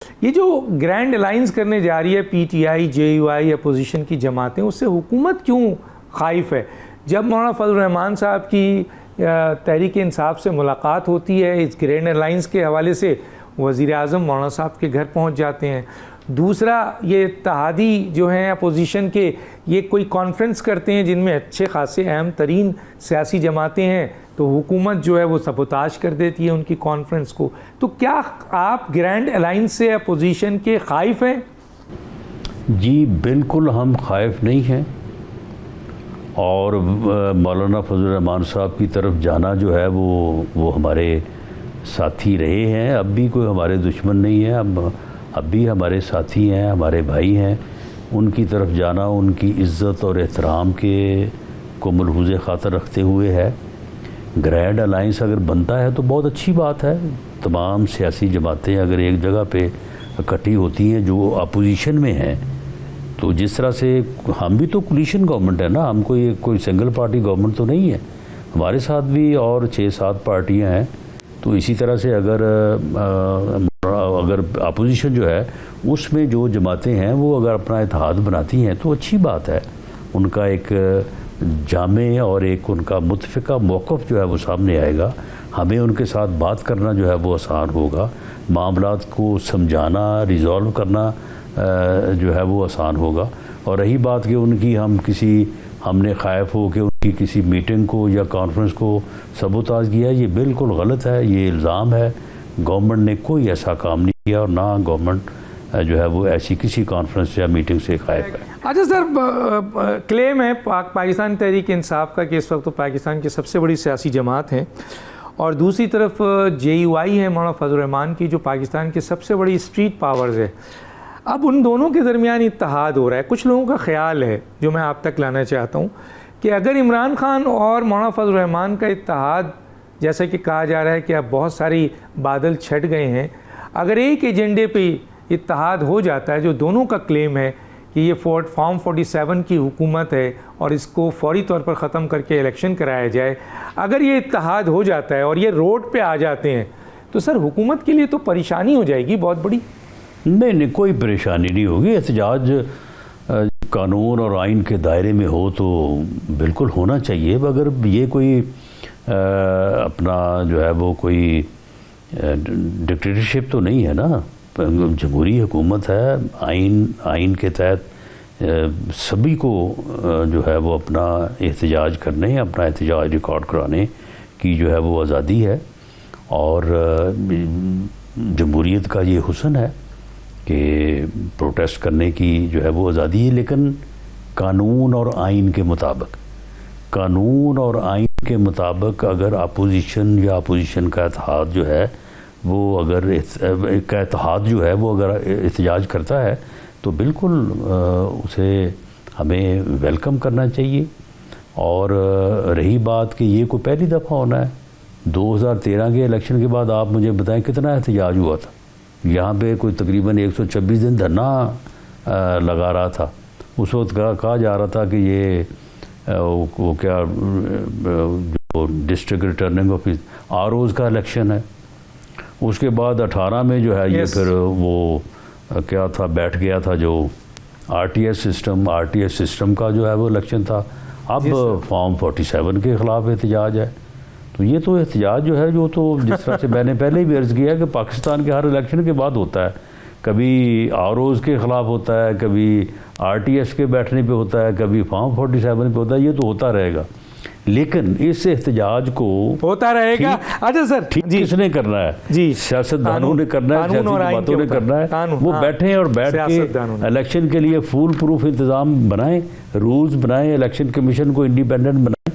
ये जो grand alliance करने जा रही है पीटीआई, जेयूआई, अपोजिशन की जमातें, उससे हुकूमत क्यों खाइफ है? जब मौलाना फजल रहमान साहब की तहरीक इंसाफ से मुलाकात होती है, इस ग्रैंड अलाइंस के हवाले से वज़ीर आज़म मौलाना साहब के घर पहुंच जाते हैं। दूसरा, ये इत्तेहादी जो हैं अपोजिशन के, ये कोई कॉन्फ्रेंस करते हैं जिनमें अच्छे खासे अहम तरीन सियासी जमातें हैं, तो हुकूमत जो है वो सबोताज कर देती है उनकी कॉन्फ्रेंस को। तो क्या आप ग्रैंड अलाइंस से अपोजिशन के खाइफ हैं? जी बिल्कुल, हम खाइफ नहीं हैं। और मौलाना फजल रहमान साहब की तरफ जाना जो है वो हमारे साथी रहे हैं, अब भी कोई हमारे दुश्मन नहीं है, अब भी हमारे साथी हैं, हमारे भाई हैं। उनकी तरफ जाना उनकी इज़्ज़त और एहतराम के को मलहूज़ ख़ातर रखते हुए है। ग्रैंड अलाइंस अगर बनता है तो बहुत अच्छी बात है। तमाम सियासी जमातें अगर एक जगह पे इकट्ठी होती हैं जो अपोजिशन में हैं, तो जिस तरह से हम भी तो कोलिशन गवर्नमेंट है ना, हम कोई सिंगल पार्टी गवर्नमेंट तो नहीं है, हमारे साथ भी और 6-7 पार्टियां हैं। तो इसी तरह से अगर अपोजिशन जो है उसमें जो जमातें हैं वो अगर अपना इत्तेहाद बनाती हैं तो अच्छी बात है। उनका एक जामे और एक उनका मुत्तफ़िका मौक़िफ़ जो है वो सामने आएगा, हमें उनके साथ बात करना जो है वो आसान होगा, मामलात को समझाना, रिज़ॉल्व करना जो है वो आसान होगा। और रही बात कि हमने खाइफ हो कि उनकी किसी मीटिंग को या कॉन्फ्रेंस को सबोताज किया, ये बिल्कुल गलत है, ये इल्ज़ाम है। गवर्नमेंट ने कोई ऐसा काम नहीं किया और ना गवर्नमेंट जो है वो ऐसी किसी कॉन्फ्रेंस या मीटिंग से खाइफ है। अच्छा सर, क्लेम है पाकिस्तान तहरीक इंसाफ का कि इस वक्त तो पाकिस्तान की सबसे बड़ी सियासी जमात है, और दूसरी तरफ जेयूआई है मौलाना फजल रहमान की, जो पाकिस्तान की सबसे बड़ी स्ट्रीट पावर्स है। अब उन दोनों के दरमियान इत्तेहाद हो रहा है। कुछ लोगों का ख्याल है, जो मैं आप तक लाना चाहता हूँ, कि अगर इमरान खान और मौलाना फजल रहमान का इत्तेहाद, जैसा कि कहा जा रहा है कि अब बहुत सारी बादल छट गए हैं, अगर एक एजेंडे पे इत्तेहाद हो जाता है, जो दोनों का क्लेम है कि ये फॉर्म 47 की हुकूमत है और इसको फौरी तौर पर ख़त्म करके इलेक्शन कराया जाए, अगर ये इत्तेहाद हो जाता है और ये रोड पे आ जाते हैं, तो सर हुकूमत के लिए तो परेशानी हो जाएगी बहुत बड़ी। नहीं, कोई परेशानी नहीं होगी। एहतजाज कानून और आइन के दायरे में हो तो बिल्कुल होना चाहिए। अगर ये कोई अपना जो है वो कोई डिक्टेटरशिप तो नहीं है ना, जमहूरी हुकूमत है। आइन के तहत सभी को जो है वो अपना एहतजाज करने, अपना एहतजाज रिकॉर्ड कराने की जो है वो आज़ादी है। और जमहूरियत का ये हुस्न है कि प्रोटेस्ट करने की जो है वो आज़ादी है, लेकिन कानून और आइन के मुताबिक अगर अपोजिशन या अपोजिशन का इत्तेहाद जो है वो अगर एहतजाज करता है तो बिल्कुल उसे हमें वेलकम करना चाहिए। और रही बात कि ये कोई पहली दफ़ा होना है, 2013 के इलेक्शन के बाद आप मुझे बताएं कितना एहतजाज हुआ था। यहाँ पे कोई तकरीबन 126 दिन धरना लगा रहा था। उस वक्त कहा जा रहा था कि ये वो क्या जो डिस्ट्रिक्ट रिटर्निंग ऑफिस आरओज़ का इलेक्शन है। उसके बाद 18 में जो है ये फिर वो क्या था, बैठ गया था जो आरटीएस सिस्टम का जो है वो इलेक्शन था। अब फॉर्म 47 के ख़िलाफ़ एहतजाज है। तो ये तो एहतजाज जो है, जो तो जिस तरह से मैंने पहले भी अर्ज़ किया कि पाकिस्तान के हर इलेक्शन के बाद होता है, कभी आरओज़ के ख़िलाफ़ होता है, कभी आरटीएस के बैठने पे होता है, कभी फॉर्म 47 पे होता है। ये तो होता रहेगा, लेकिन इस एहतजाज को होता रहेगा। अच्छा सर, ठीक किसने करना है? जी, सियासतदानों ने करना है, सियासी जमातों ने करना है। वो बैठे और बैठ के इलेक्शन के लिए फूल प्रूफ इंतज़ाम बनाएं, रूल्स बनाएं, इलेक्शन कमीशन को इंडिपेंडेंट बनाएं।